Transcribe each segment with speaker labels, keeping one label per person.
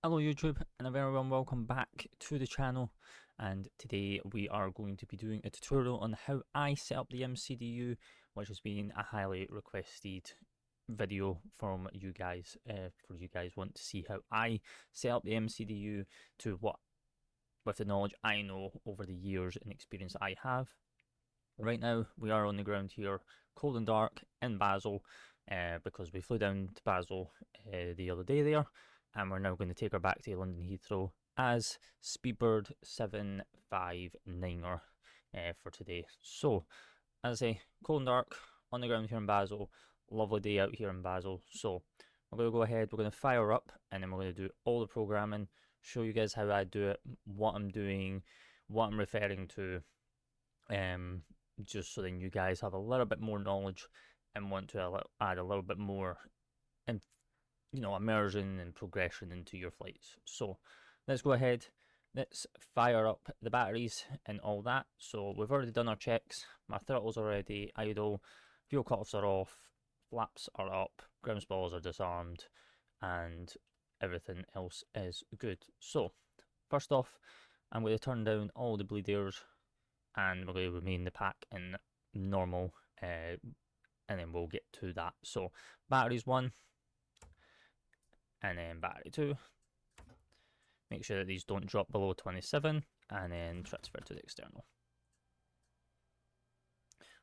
Speaker 1: Hello YouTube, and a very warm welcome back to the channel. And today we are going to be doing a tutorial on how I set up the MCDU, which has been a highly requested video from you guys. For you guys want to see how I set up the MCDU with the knowledge I know over the years and experience I have. Right now we are on the ground here, cold and dark in Basel, because we flew down to Basel the other day there. And we're now going to take her back to London Heathrow as Speedbird 759er for today. So, as I say, cold and dark on the ground here in Basel. Lovely day out here in Basel. So, we're going to go ahead, we're going to fire up, and then we're going to do all the programming, show you guys how I do it, what I'm doing, what I'm referring to, just so then you guys have a little bit more knowledge and want to add a little bit more immersion and progression into your flights. So let's go ahead, let's fire up the batteries and all that. So we've already done our checks. My throttle's already idle, fuel cutoffs are off, flaps are up, ground spoilers are disarmed, and everything else is good. So first off, I'm going to turn down all the bleed airs, and we're going to remain the pack in normal, and then we'll get to that. So batteries 1, and then battery 2. Make sure that these don't drop below 27, and then transfer to the external.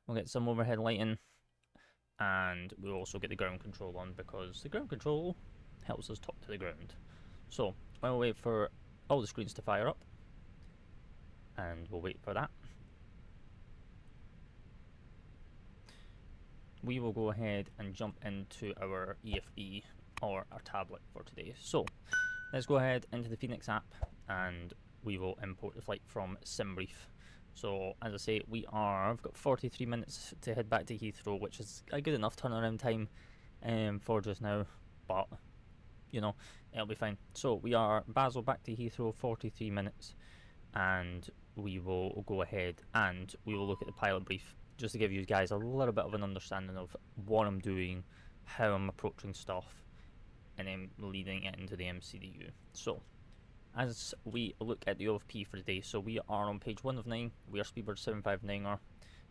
Speaker 1: We'll get some overhead lighting, and we'll also get the ground control on, because the ground control helps us talk to the ground. So I'll wait for all the screens to fire up, and we'll wait for that. We will go ahead and jump into our EFB or our tablet for today. So let's go ahead into the Fenix app, and we will import the flight from Simbrief. So as I say, I've got 43 minutes to head back to Heathrow, which is a good enough turnaround time for just now, but it'll be fine. So we are Basel back to Heathrow, 43 minutes, and we will go ahead and we will look at the pilot brief, just to give you guys a little bit of an understanding of what I'm doing, how I'm approaching stuff, and then leading it into the MCDU. So as we look at the OFP for the day, so we are on page 1 of 9, we are Speedbird 759er,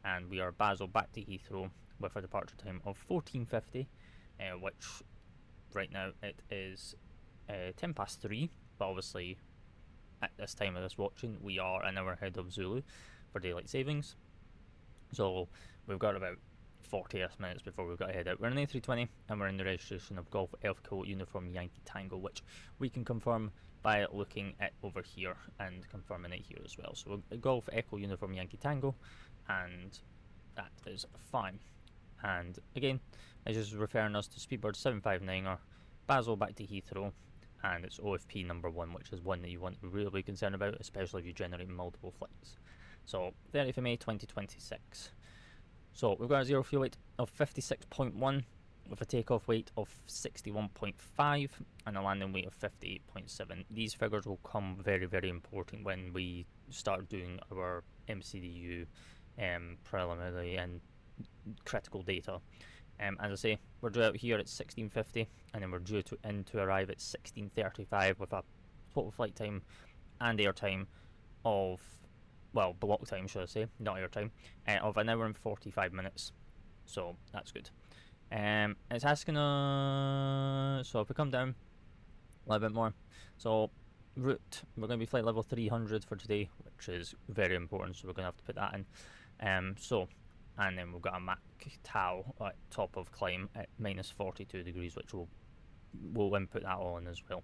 Speaker 1: and we are Basel back to Heathrow with a departure time of 14:50, which right now it is 10 past 3, but obviously at this time of this watching we are an hour ahead of Zulu for daylight savings. So we've got about 40 minutes before we've got to head out. We're in an A320, and we're in the registration of Golf Echo Uniform Yankee Tango, which we can confirm by looking at over here and confirming it here as well. So Golf Echo Uniform Yankee Tango, and that is fine. And again, it's just referring us to Speedbird 759er, Basel back to Heathrow, and it's OFP number 1, which is one that you want to really be concerned about, especially if you generate multiple flights. So 30th of May 2026. So we've got a zero fuel weight of 56.1 with a takeoff weight of 61.5 and a landing weight of 58.7. These figures will come very, very important when we start doing our MCDU preliminary and critical data. As I say, we're due out here at 16:50, and then we're due to arrive at 16:35 with a total flight time and air time of, well, block time should I say, not air time, of an hour and 45 minutes. So that's good. It's asking us, so if we come down a little bit more, so route, we're going to be flight level 300 for today, which is very important, so we're going to have to put that in. And then we've got a Mach Tau at top of climb at minus 42 degrees, which we'll input that all in as well.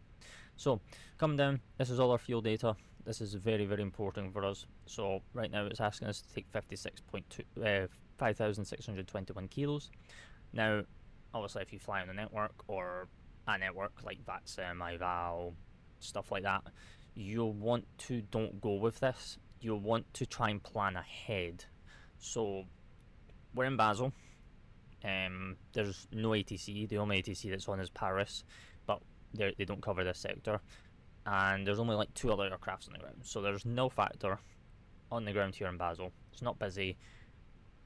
Speaker 1: So come down, this is all our fuel data. This is very, very important for us. So right now it's asking us to take 5,621 kilos. Now obviously if you fly on a network, or a network like VATSIM, iVal, stuff like that, you'll want to don't go with this. You'll want to try and plan ahead. So we're in Basel. There's no ATC. The only ATC that's on is Paris, but they don't cover this sector, and there's only like 2 other aircrafts on the ground, so there's no factor on the ground here in Basel. It's not busy.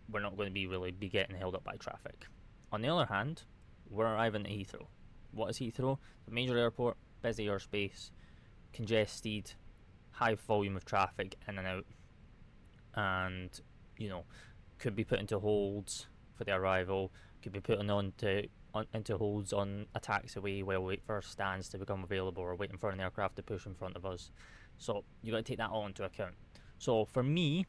Speaker 1: We're not going to really be getting held up by traffic. On the other hand, we're arriving at Heathrow. What is Heathrow? The major airport busy airspace, congested, high volume of traffic in and out, and you know, could be put into holds for the arrival, could be put into holds on a taxiway while we wait for our stands to become available, or waiting for an aircraft to push in front of us. So you got to take that all into account. So for me,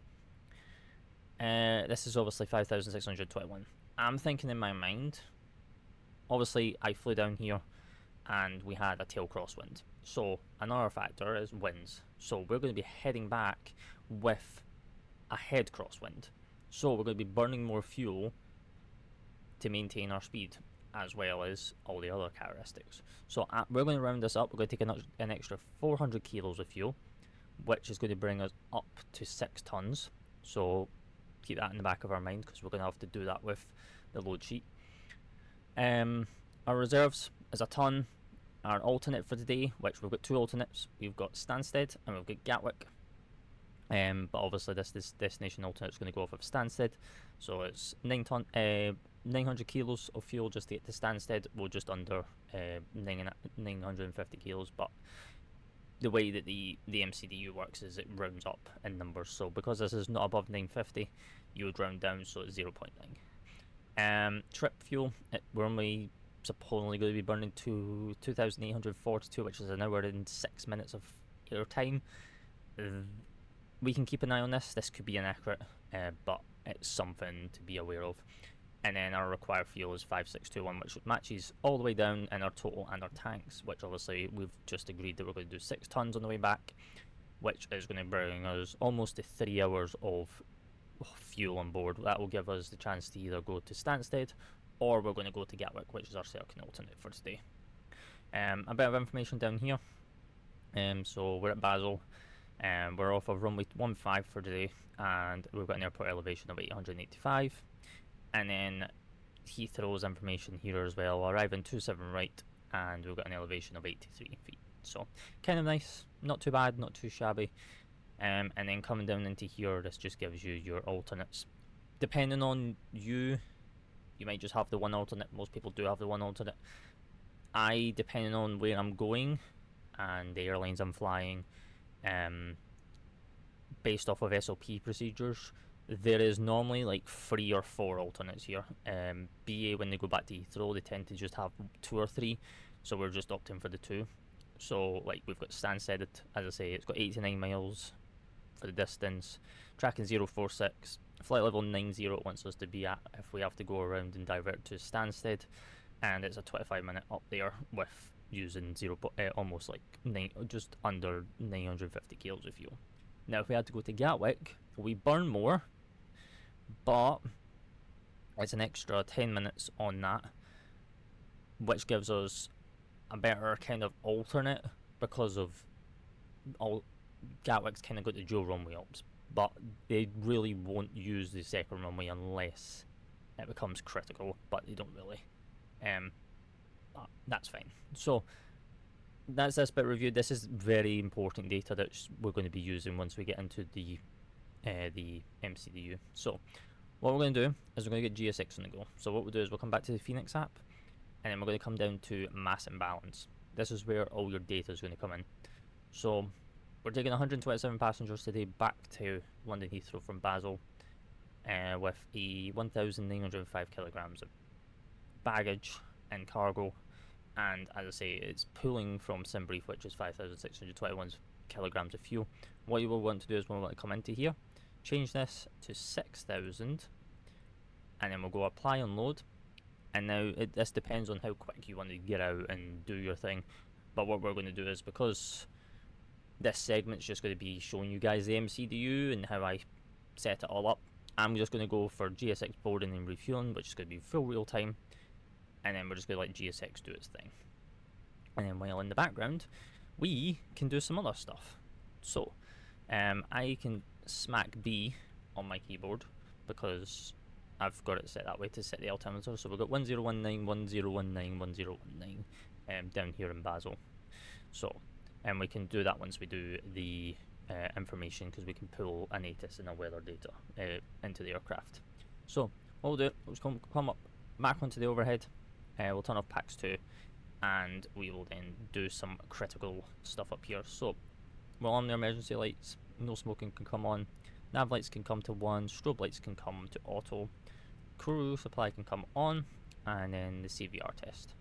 Speaker 1: this is obviously 5,621. I'm thinking in my mind, obviously I flew down here and we had a tail crosswind. So another factor is winds. So we're going to be heading back with a head crosswind. So we're going to be burning more fuel to maintain our speed, as well as all the other characteristics. So we're going to round this up. We're going to take an extra 400 kilos of fuel, which is going to bring us up to 6 tons. So keep that in the back of our mind, because we're going to have to do that with the load sheet. Our reserves is a ton. Our alternate for today, which we've got 2 alternates. We've got Stansted and we've got Gatwick. But obviously this destination alternate is going to go off of Stansted. So it's 900 kilos of fuel just to get to Stansted. We're just under 950 kilos, but the way that the MCDU works is it rounds up in numbers. So because this is not above 950, you would round down, so it's 0.9. Trip fuel, we're only supposedly going to be burning to 2,842, which is an hour and 6 minutes of air time. We can keep an eye on this. This could be inaccurate, but it's something to be aware of. And then our required fuel is 5,621, which matches all the way down in our total and our tanks, which obviously we've just agreed that we're going to do 6 tons on the way back, which is going to bring us almost to 3 hours of fuel on board. That will give us the chance to either go to Stansted, or we're going to go to Gatwick, which is our second alternate for today. A bit of information down here. So we're at Basel. We're off of runway 15 for today, and we've got an airport elevation of 885. And then Heathrow's information here as well. Arriving 27 right, and we've got an elevation of 83 feet. So kind of nice, not too bad, not too shabby. And then coming down into here, this just gives you your alternates. Depending on you might just have the one alternate. Most people do have the one alternate. Depending on where I'm going and the airlines I'm flying, based off of SOP procedures, there is normally like 3 or 4 alternates here. BA, when they go back to Heathrow, they tend to just have 2 or 3, so we're just opting for the 2. So like we've got Stansted, as I say, it's got 89 miles for the distance, tracking 046, flight level 90 it wants us to be at if we have to go around and divert to Stansted, and it's a 25-minute up there with using almost like just under 950 kilos of fuel. Now if we had to go to Gatwick, we burn more, but it's an extra 10 minutes on that, which gives us a better kind of alternate, because of Gatwick's kind of got the dual runway ops, but they really won't use the second runway unless it becomes critical, but they don't really. That's fine. So that's this bit reviewed. This is very important data that we're going to be using once we get into the MCDU. So what we're going to do is we're going to get GSX on the go. So what we'll do is we'll come back to the Fenix app, and then we're going to come down to mass imbalance. This is where all your data is going to come in. So we're taking 127 passengers today back to London Heathrow from Basel, with a 1,905 kilograms of baggage and cargo. And as I say, it's pulling from Simbrief, which is 5,621 kilograms of fuel. What you will want to do is we'll want to come into here, change this to 6,000, and then we'll go apply and load. And now this depends on how quick you want to get out and do your thing. But what we're going to do is, because this segment's just going to be showing you guys the MCDU and how I set it all up, I'm just going to go for GSX boarding and refueling, which is going to be full real time. And then we're just going to let GSX do its thing. And then while in the background, we can do some other stuff. So, I can smack B on my keyboard, because I've got it set that way to set the altimeter. So we've got 1019, 1019, 1019 down here in Basel. So, and we can do that once we do the information, because we can pull an ATIS and a weather data into the aircraft. So, what we'll do, we'll just come up back onto the overhead. We'll turn off PAX 2, and we will then do some critical stuff up here. So we're on the emergency lights, no smoking can come on, nav lights can come to 1, strobe lights can come to auto, crew supply can come on, and then the CVR test,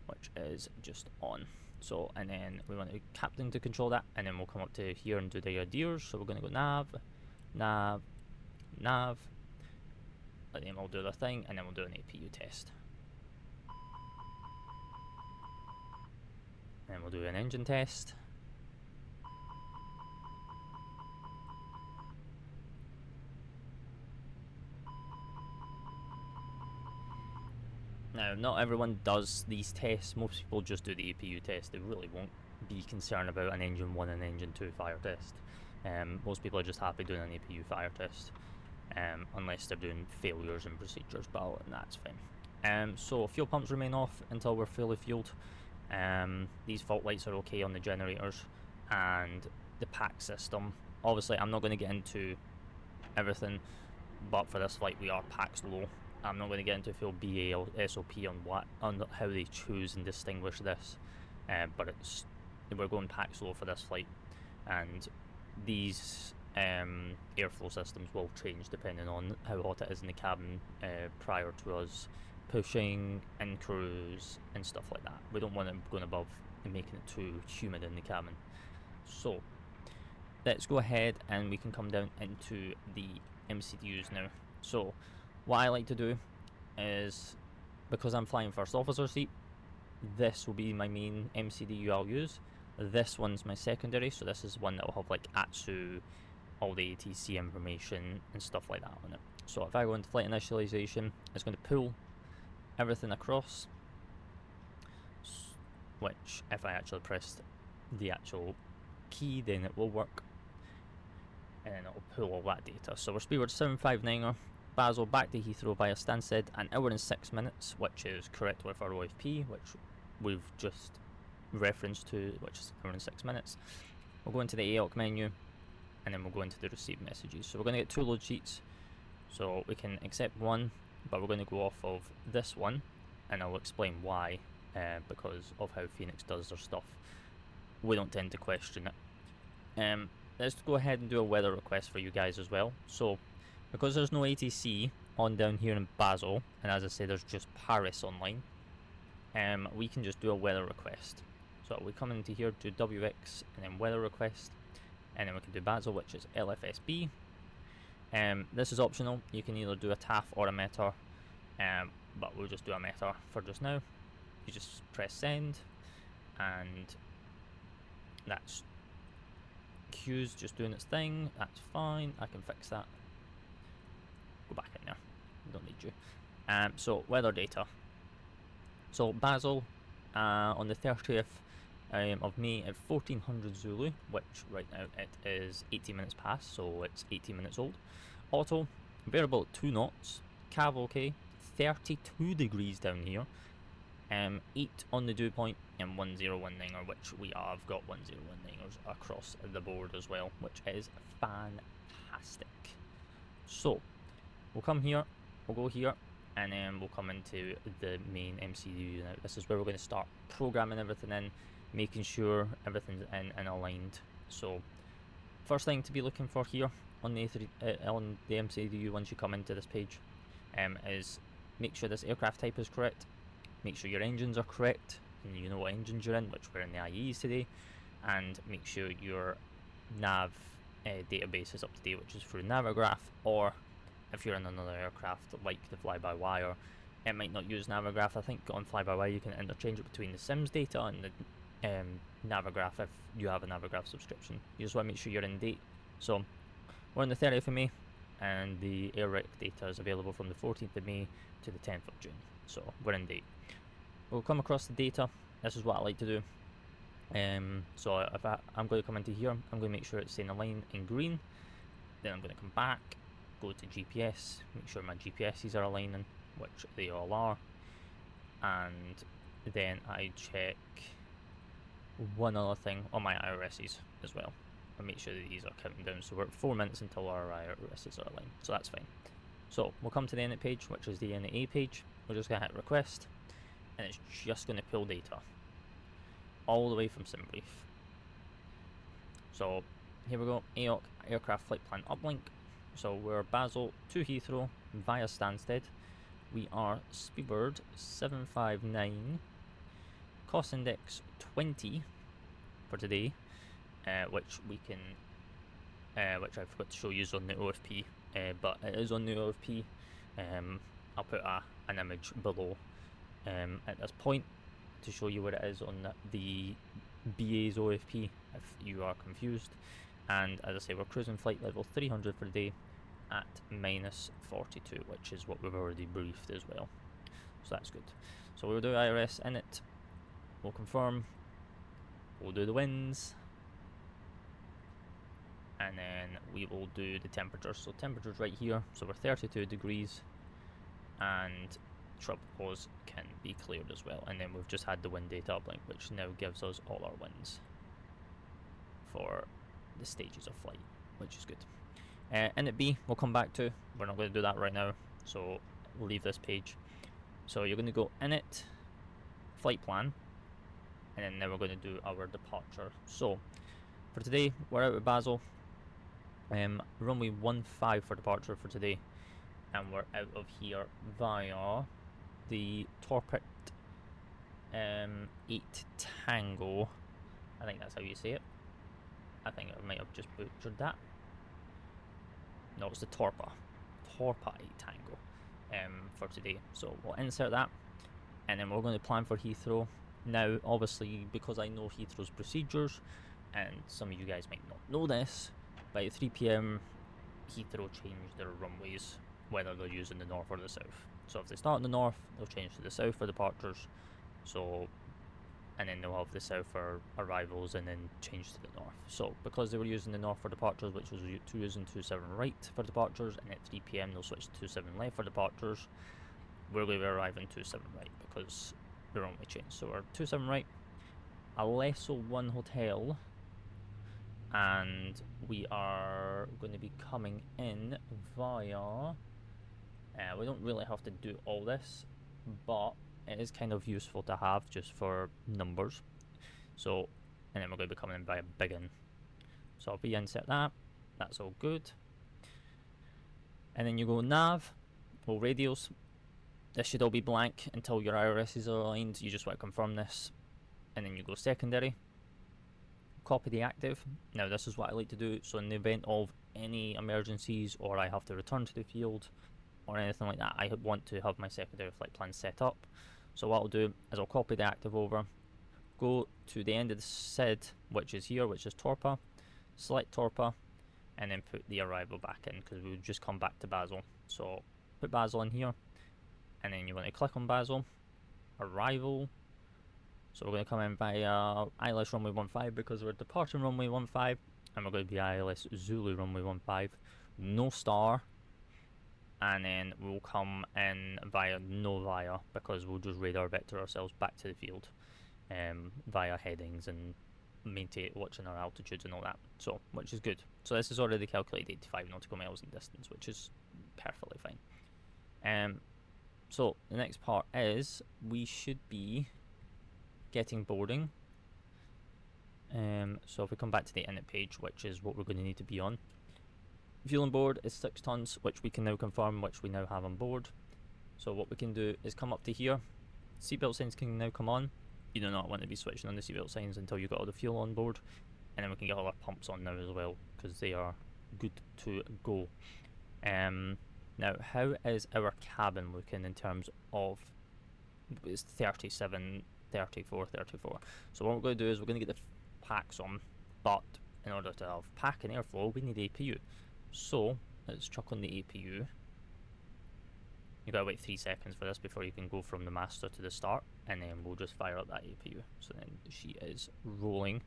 Speaker 1: which is just on. So, and then we want the captain to control that, and then we'll come up to here and do the ideas. So we're going to go nav, nav, nav, and then we'll do the thing, and then we'll do an APU test. And we'll do an engine test. Now, not everyone does these tests. Most people just do the APU test. They really won't be concerned about an engine 1 and engine 2 fire test. Most people are just happy doing an APU fire test, unless they're doing failures and procedures, but that's fine. So fuel pumps remain off until we're fully fueled. These fault lights are okay on the generators, and the pack system. Obviously, I'm not going to get into everything, but for this flight we are packs low. I'm not going to get into full BA or SOP on how they choose and distinguish this, but we're going packs low for this flight, and these airflow systems will change depending on how hot it is in the cabin prior to us pushing in cruise and stuff like that. We don't want it going above and making it too humid in the cabin. So let's go ahead and we can come down into the MCDUs now. So what I like to do is, because I'm flying first officer seat, this will be my main MCDU I'll use. This one's my secondary, so this is one that will have like ATSU, all the ATC information and stuff like that on it. So if I go into flight initialization, it's going to pull everything across, which if I actually pressed the actual key, then it will work, and then it will pull all that data. So we're speedward 759er, Basel back to Heathrow via Stansted, an hour and 6 minutes, which is correct with our OFP, which we've just referenced to, which is an hour and 6 minutes. We'll go into the AOC menu, and then we'll go into the received messages. So we're going to get 2 load sheets, so we can accept one, but we're going to go off of this one, and I'll explain why, because of how Fenix does their stuff. We don't tend to question it. Let's go ahead and do a weather request for you guys as well. So because there's no ATC on down here in Basel, and as I say there's just Paris online, we can just do a weather request. So we come into here to WX and then weather request, and then we can do Basel, which is LFSB. This is optional. You can either do a TAF or a METR, but we'll just do a METR for just now. You just press send, and that's Q's just doing its thing. That's fine. I can fix that. Go back in there. Don't need you. So weather data. So Basel on the 30th of May at 1400 Zulu, which right now it is 18 minutes past, so it's 18 minutes old. Auto, variable at 2 knots, cav okay, 32 degrees down here, 8 on the dew point, and 101-ninger, which we have got 101-ningers across the board as well, which is fantastic. So we'll come here, we'll go here, and then we'll come into the main MCDU. Now this is where we're going to start programming everything in, making sure everything's in and aligned. So first thing to be looking for here on the on the MCDU once you come into this page is make sure this aircraft type is correct, make sure your engines are correct and you know what engines you're in, which we're in the IEs today, and make sure your nav database is up to date, which is through Navigraph, or if you're in another aircraft like the FlyByWire, it might not use Navigraph. I think on FlyByWire you can interchange it between the Sims data and the Navigraph if you have a Navigraph subscription. You just want to make sure you're in date. So we're on the 30th of May, and the AirRec data is available from the 14th of May to the 10th of June. So we're in date. We'll come across the data. This is what I like to do. So if I'm going to come into here, I'm going to make sure it's staying aligned in green. Then I'm going to come back, go to GPS, make sure my GPSs are aligning, which they all are, and then I check one other thing on my IRSs as well, and make sure that these are counting down. So we're at 4 minutes until our IRSs are aligned, so that's fine. So we'll come to the init page, which is the NA page. We're just going to hit request, and it's just going to pull data all the way from Simbrief. So here we go, AOC aircraft flight plan uplink. So we're Basel to Heathrow via Stansted. We are Speedbird 759, cost index 20 for today, which we can, which I forgot to show you is on the OFP, but it is on the OFP. I'll put an image below at this point to show you what it is on the BA's OFP if you are confused. And as I say, we're cruising flight level 300 for the day at -42, which is what we've already briefed as well, so that's good. So we'll do IRS in it, we'll confirm, we'll do the winds, and then we will do the temperature. So temperature's right here, so we're 32 degrees, and tropicals can be cleared as well. And then we've just had the wind data uplink, which now gives us all our winds for the stages of flight, which is good. Init B we'll come back to, we're not going to do that right now, so we'll leave this page. So you're going to go init, flight plan, and then now we're going to do our departure. So for today, we're out of Basel, runway 15 for departure for today, and we're out of here via the Torpet 8 Tango, I think that's how you say it. I think I might have just butchered that. No, it's the Torpa 8 Tango for today. So we'll insert that, and then we're going to plan for Heathrow. Now, obviously, because I know Heathrow's procedures, and some of you guys might not know this, by 3 PM, Heathrow changed their runways, whether they're using the north or the south. So if they start in the north, they'll change to the south for departures. So, and then they'll have the south for arrivals and then change to the north. So because they were using the north for departures, which was using 27 right for departures, and at 3 PM they'll switch to 27 left for departures, we're going to be arriving 27 right because the runway changed. So we're 27 right, Alesso 1 hotel, and we are going to be coming in via, we don't really have to do all this, but it is kind of useful to have just for numbers. So, and then we're going to be coming in via Biggin. So I'll reinsert that, that's all good. And then you go nav, or radios. This should all be blank until your IRS is aligned. You just want to confirm this. And then you go secondary, copy the active. Now this is what I like to do, so in the event of any emergencies or I have to return to the field or anything like that, I want to have my secondary flight plan set up. So what I'll do is I'll copy the active over, go to the end of the SID, which is here, which is Torpa, select Torpa, and then put the arrival back in, because we'll just come back to Basel. So put Basel in here, and then you want to click on Basel, arrival. So we're going to come in via ILS runway 15 because we're departing runway 15, and we're going to be ILS Zulu runway 15, no star. And then we'll come in via no via because we'll just radar vector ourselves back to the field via headings and maintain watching our altitudes and all that. So, which is good. So this is already calculated 85 nautical miles in distance, which is perfectly fine. So the next part is we should be getting boarding. So if we come back to the init page, which is what we're going to need to be on. Fuel on board is 6 tons, which we can now confirm, which we now have on board. So what we can do is come up to here. Seatbelt signs can now come on. You do not want to be switching on the seatbelt signs until you've got all the fuel on board. And then we can get all our pumps on now as well, because they are good to go. Now, how is our cabin looking in terms of, it's 37, 34, 34. So what we're going to do is we're going to get the packs on, but in order to have pack and airflow, we need APU. So let's chuck on the APU. You gotta wait 3 seconds for this before you can go from the master to the start, and then we'll just fire up that APU. So then she is rolling.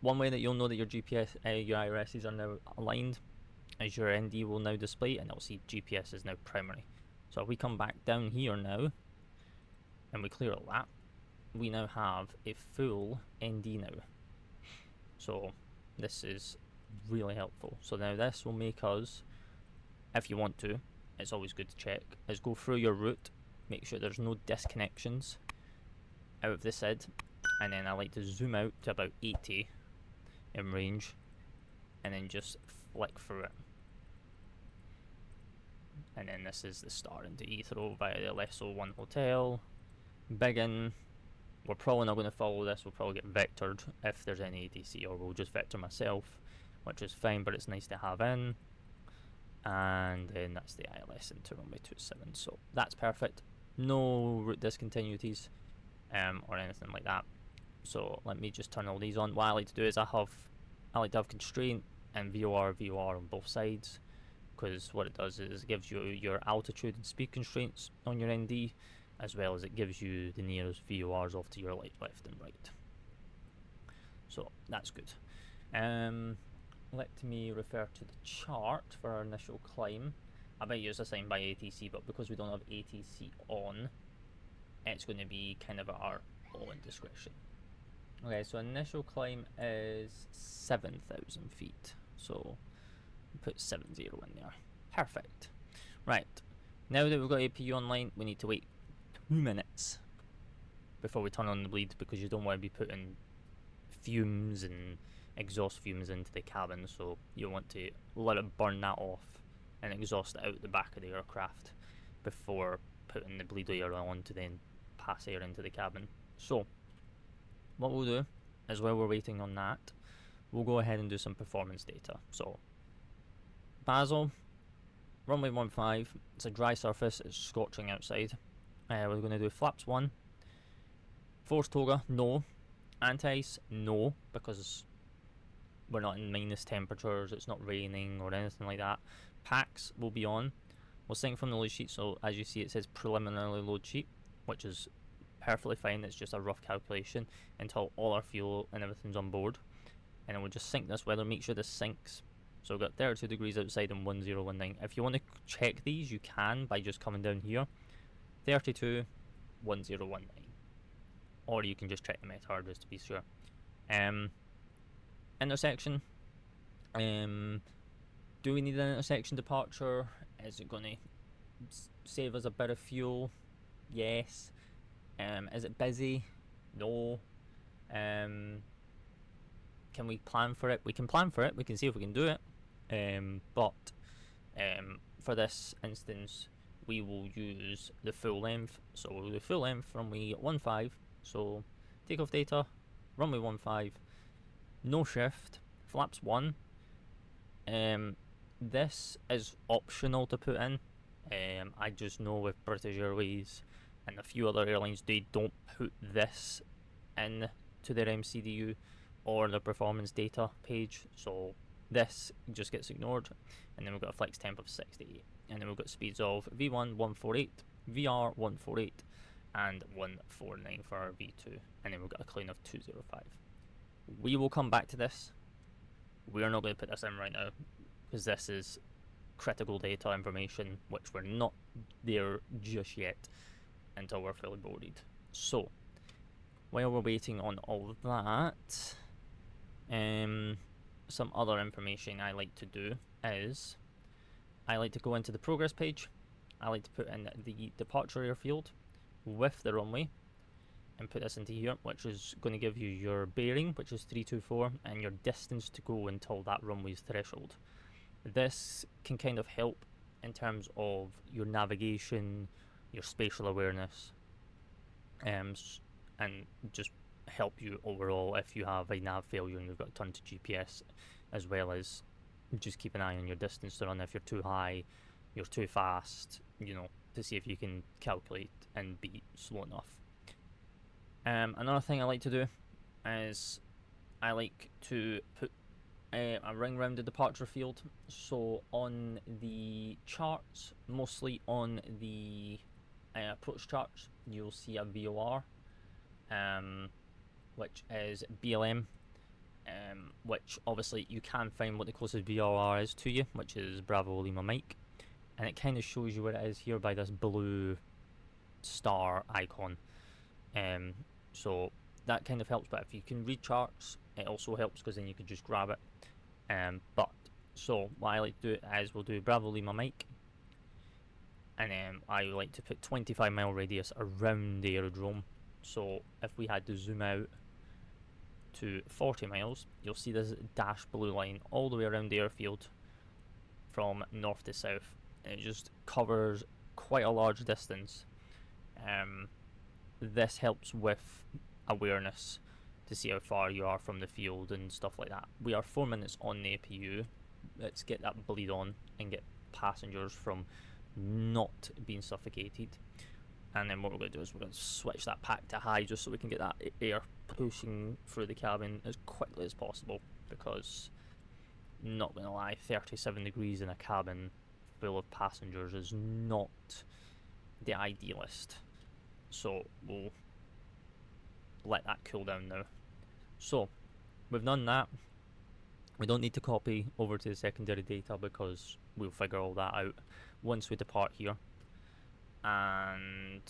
Speaker 1: One way that you'll know that your GPS, your IRSs are now aligned, is your ND will now display, and it'll see GPS is now primary. So if we come back down here now, and we clear all that, we now have a full ND now. So this is really helpful. So now this will make us, if you want to, it's always good to check, is go through your route make sure there's no disconnections out of the SID, and then I like to zoom out to about 80 in range, and then just flick through it. And then this is the start into Heathrow via the Lesso 1 hotel. Big in. We're probably not going to follow this, we'll probably get vectored if there's any ATC, or we'll just vector myself, which is fine, but it's nice to have in. And then that's the ILS into runway 27, so that's perfect. No route discontinuities or anything like that. So let me just turn all these on. What I like to do is I like to have constraint and VOR on both sides, because what it does is it gives you your altitude and speed constraints on your ND, as well as it gives you the nearest VORs off to your left and right. So that's good. Let me refer to the chart for our initial climb. I might use a sign by ATC, but because we don't have ATC on, it's going to be kind of at our own discretion. Okay, so initial climb is 7,000 feet. So put 70 in there. Perfect. Right. Now that we've got APU online, we need to wait 2 minutes before we turn on the bleed, because you don't want to be putting fumes and exhaust fumes into the cabin, so you want to let it burn that off and exhaust it out the back of the aircraft before putting the bleed air on to then pass air into the cabin. So what we'll do is, while we're waiting on that, we'll go ahead and do some performance data. So Basel, runway 15, it's a dry surface, it's scorching outside. We're going to do flaps 1, forced toga, no, anti-ice, no, because we're not in minus temperatures, it's not raining or anything like that. Packs will be on. We'll sync from the load sheet, so as you see it says preliminary load sheet, which is perfectly fine, it's just a rough calculation until all our fuel and everything's on board. And then we'll just sync this weather, make sure this syncs. So we've got 32 degrees outside and 1019. If you want to check these, you can by just coming down here. 32, 1019. Or you can just check the METAR just to be sure. Intersection. Do we need an intersection departure? Is it going to save us a bit of fuel? Yes. Is it busy? No. Can we plan for it? We can plan for it. We can see if we can do it. But for this instance, we will use the full length. So we'll do full length runway 15. So takeoff data, runway 15, no shift, flaps 1. This is optional to put in. I just know with British Airways and a few other airlines, they don't put this in to their MCDU or the performance data page, so this just gets ignored. And then we've got a flex temp of 68, and then we've got speeds of V1 148, VR 148, and 149 for our V2, and then we've got a clean of 205. We will come back to this. We're not going to put this in right now because this is critical data information, which we're not there just yet until we're fully boarded. So while we're waiting on all of that, some other information I like to do is I like to go into the progress page. I like to put in the departure airfield with the runway and put this into here, which is going to give you your bearing, which is 324, and your distance to go until that runway's threshold. This can kind of help in terms of your navigation, your spatial awareness, and just help you overall if you have a nav failure and you've got to turn to GPS, as well as just keep an eye on your distance to run. If you're too high, you're too fast, you know, to see if you can calculate and be slow enough. Another thing I like to do is I like to put a ring around the departure field. So on the charts, mostly on the approach charts, you'll see a VOR, which is BLM, which obviously you can find what the closest VOR is to you, which is Bravo Lima Mike, and it kind of shows you where it is here by this blue star icon. So that kind of helps, but if you can read charts, it also helps because then you can just grab it. So what I like to do is we'll do Bravo Lima Mike, and then I like to put 25-mile radius around the aerodrome. So if we had to zoom out to 40 miles, you'll see this dashed blue line all the way around the airfield from north to south, and it just covers quite a large distance. This helps with awareness to see how far you are from the field and stuff like that. We are 4 minutes on the APU. Let's get that bleed on and get passengers from not being suffocated. And then what we're going to do is we're going to switch that pack to high just so we can get that air pushing through the cabin as quickly as possible, because, not going to lie, 37 degrees in a cabin full of passengers is not the idealist. So we'll let that cool down now. So we've done that. We don't need to copy over to the secondary data because we'll figure all that out once we depart here. And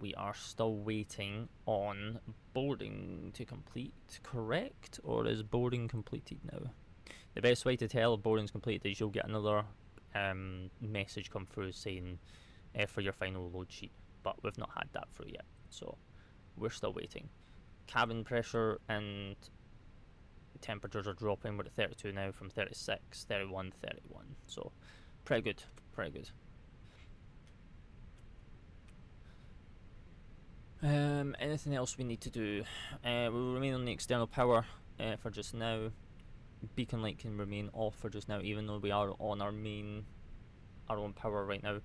Speaker 1: we are still waiting on boarding to complete, correct? Or is boarding completed now? The best way to tell if boarding's completed is you'll get another message come through saying for your final load sheet, but we've not had that through yet, so we're still waiting. Cabin pressure and temperatures are dropping. We're at 32 now from 36, 31, 31, so pretty good, pretty good. Anything else we need to do? We will remain on the external power for just now. Beacon light can remain off for just now, even though we are on our own power right now.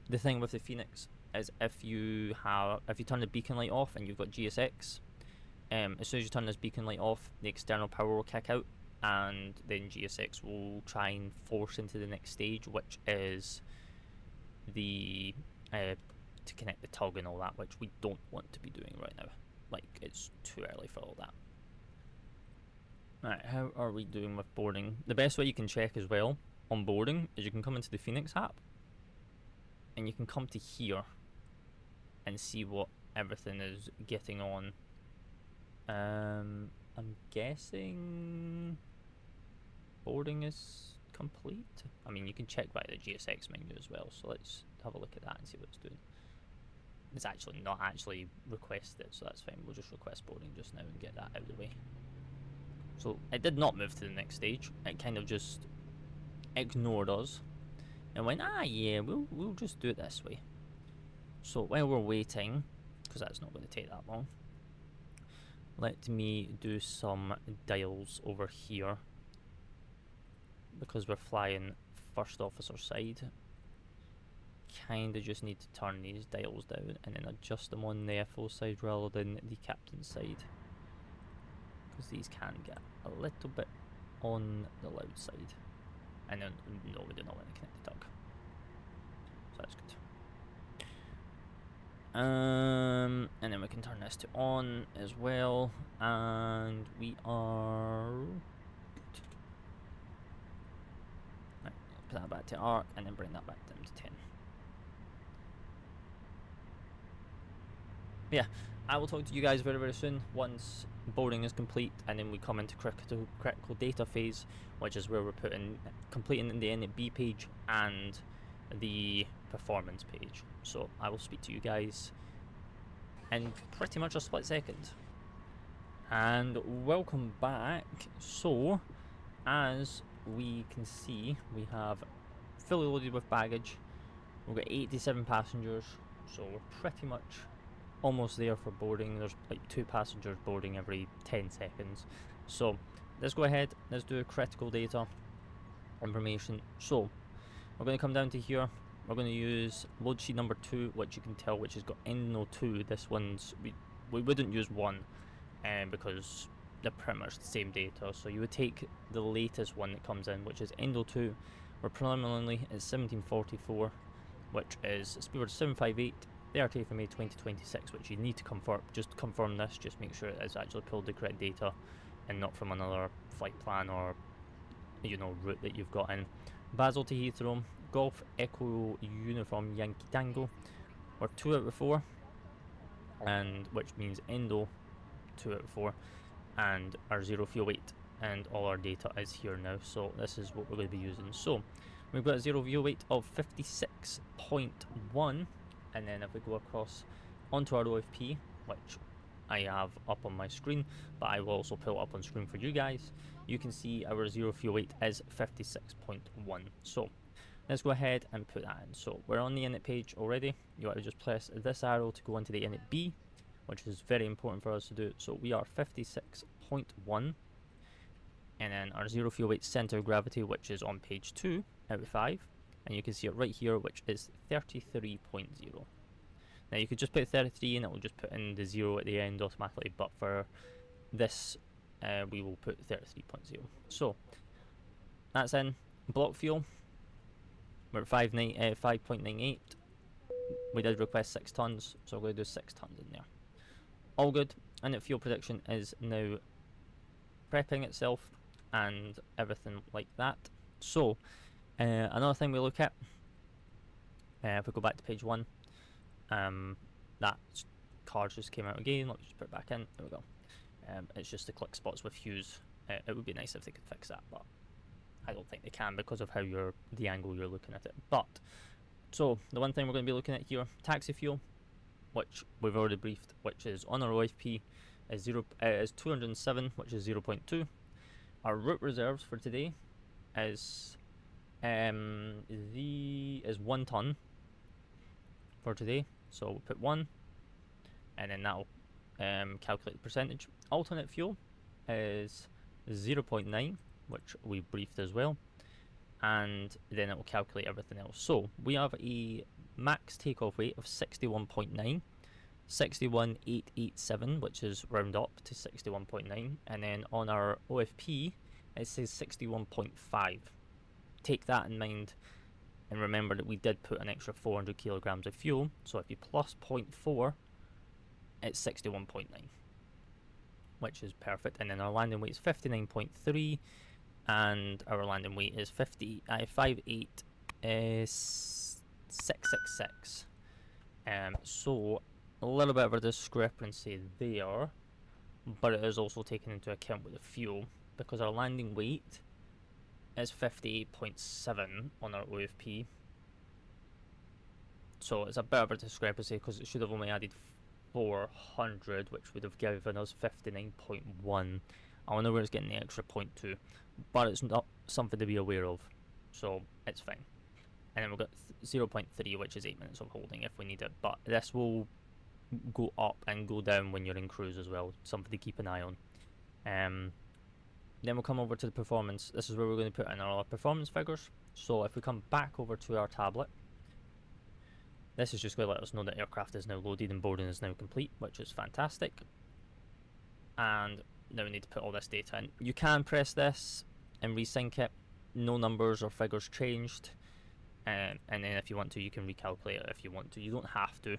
Speaker 1: The thing with the Fenix is if you turn the beacon light off and you've got GSX, as soon as you turn this beacon light off, the external power will kick out, and then GSX will try and force into the next stage, which is the to connect the tug and all that, which we don't want to be doing right now. Like, it's too early for all that. Right, how are we doing with boarding? The best way you can check as well on boarding is you can come into the Fenix app and you can come to here and see what everything is getting on. I'm guessing boarding is complete. I mean, you can check by the GSX menu as well, so let's have a look at that and see what it's doing. It's actually not actually requested, so that's fine. We'll just request boarding just now and get that out of the way. So it did not move to the next stage. It kind of just ignored us and went, yeah, we'll just do it this way. So while we're waiting, because that's not going to take that long, let me do some dials over here, because we're flying first officer side. Kinda just need to turn these dials down and then adjust them on the FO side rather than the captain's side, because these can get a little bit on the loud side. And then, no, we do not want to connect the tug, so that's good. And then we can turn this to on as well, and we are good. Right, put that back to arc and then bring that back down to 10. Yeah, I will talk to you guys very, very soon once boarding is complete, and then we come into critical data phase, which is where we're completing the NB page and the performance page. So I will speak to you guys in pretty much a split second. And welcome back. So as we can see, we have fully loaded with baggage. We've got 87 passengers, so we're pretty much almost there for boarding. There's like 2 passengers boarding every 10 seconds. So let's go ahead, let's do critical data information. So we're going to come down to here. We're going to use load sheet number 2, which you can tell which has got Endo 2. This one's, we wouldn't use 1 because they're pretty much the same data. So you would take the latest one that comes in, which is Endo 2. We're preliminarily at 1744, which is speedbird 758. 30th of May 2026, which you need to confirm. Just confirm this, just make sure it is actually pulled the correct data and not from another flight plan or, you know, route that you've got in. Basel to Heathrow, Golf Echo Uniform Yankee Tango, we're 2 out of 4, and which means Endo 2 out of 4, and our 0 fuel weight, and all our data is here now. So this is what we're going to be using. So We've got a zero fuel weight of 56.1, and then if we go across onto our OFP, which I have up on my screen, but I will also pull it up on screen for you guys, you can see our zero fuel weight is 56.1. So let's go ahead and put that in. So we're on the init page already. You want to just press this arrow to go into the init B, which is very important for us to do. So we are 56.1, and then our zero fuel weight center of gravity, which is on page 2 out of 5, and you can see it right here, which is 33.0. Now you could just put 33 and it will just put in the 0 at the end automatically, but for this we will put 33.0. So that's in. Block fuel, we're at 5.98. We did request 6 tons, so we're going to do 6 tons in there. All good, and the fuel prediction is now prepping itself and everything like that. So another thing we look at, if we go back to page 1, that card just came out again. Let me just put it back in. There we go. It's just the click spots with hues. It would be nice if they could fix that, but I don't think they can because of how the angle you're looking at it. But so the one thing we're going to be looking at here, taxi fuel, which we've already briefed, which is on our OFP, is 207, which is 0.2. Our route reserves for today is 1 ton for today. So we'll put 1, and then that'll calculate the percentage. Alternate fuel is 0.9, which we briefed as well, and then it will calculate everything else. So we have a max takeoff weight of 61.9, 61,887, which is round up to 61.9, and then on our OFP it says 61.5. Take that in mind, and remember that we did put an extra 400 kilograms of fuel, so if you plus 0.4, it's 61.9, which is perfect. And then our landing weight is 59.3, and our landing weight is 58,666. So a little bit of a discrepancy there, but it is also taken into account with the fuel, because our landing weight is 58.7 on our OFP. So it's a bit of a discrepancy because it should have only added 400, which would have given us 59.1. I wonder where it's getting the extra 0.2, but it's not something to be aware of, so it's fine. And then we've got 0.3, which is 8 minutes of holding if we need it, but this will go up and go down when you're in cruise as well, something to keep an eye on. Then we'll come over to the performance. This is where we're going to put in our performance figures. So if we come back over to our tablet, this is just going to let us know that aircraft is now loaded and boarding is now complete, which is fantastic. And now we need to put all this data in. You can press this and resync it. No numbers or figures changed. And then if you want to, you can recalculate it if you want to. You don't have to,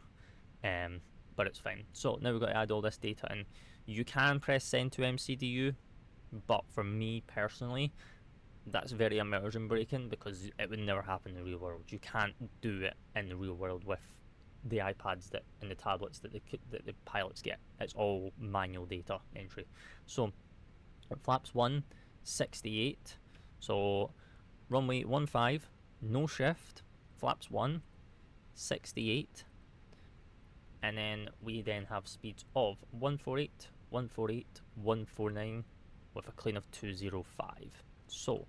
Speaker 1: but it's fine. So now we've got to add all this data in. You can press send to MCDU, but for me personally, that's very immersion breaking because it would never happen in the real world. You can't do it in the real world with the iPads and the tablets that the pilots get. It's all manual data entry. So flaps 1, 68. So runway 15, no shift, flaps 1, 68. And then we then have speeds of 148, 148, 149 with a clean of 205. So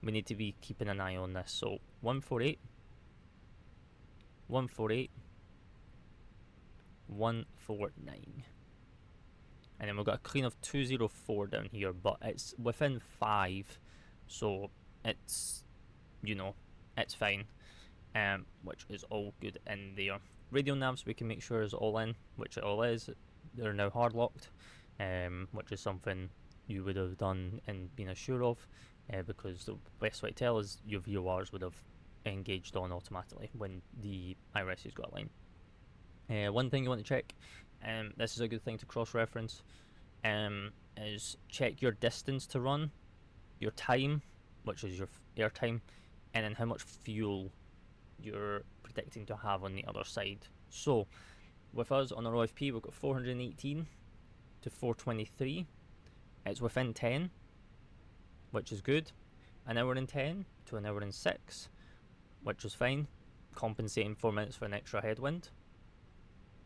Speaker 1: we need to be keeping an eye on this. So 148, 148, 149. And then we've got a clean of 204 down here, but it's within 5, so it's, you know, it's fine, which is all good in there. Radio navs we can make sure is all in, which it all is. They're now hard locked, which is something you would have done and been assured of, because the best way to tell is your VORs would have engaged on automatically when the IRSs got a line. One thing you want to check, this is a good thing to cross-reference, is check your distance to run, your time, which is your air time, and then how much fuel you're predicting to have on the other side. So with us on our OFP, we've got 418 to 423. It's within 10, which is good. An hour in 10 to an hour in 6. which was fine, compensating 4 minutes for an extra headwind.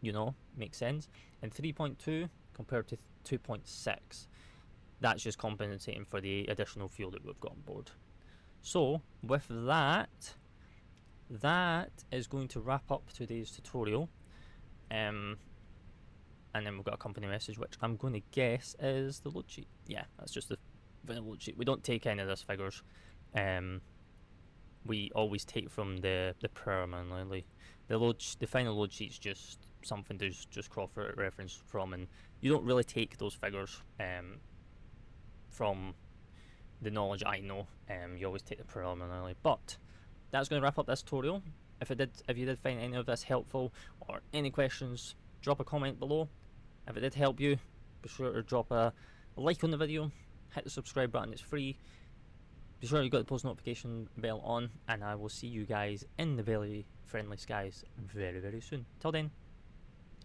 Speaker 1: You know, makes sense. And 3.2 compared to 2.6, that's just compensating for the additional fuel that we've got on board. So with that, that is going to wrap up today's tutorial. And then we've got a company message, which I'm going to guess is the load sheet. Yeah, that's just the load sheet. We don't take any of this figures. We always take from the preliminary. The final load sheet's just something to just cross-reference from, and you don't really take those figures from the knowledge I know. You always take the preliminary. But that's going to wrap up this tutorial. If you did find any of this helpful or any questions, drop a comment below. If it did help you, be sure to drop a like on the video, hit the subscribe button, it's free. Be sure you got the post notification bell on, and I will see you guys in the very friendly skies very, very soon. Till then,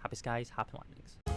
Speaker 1: happy skies, happy landings.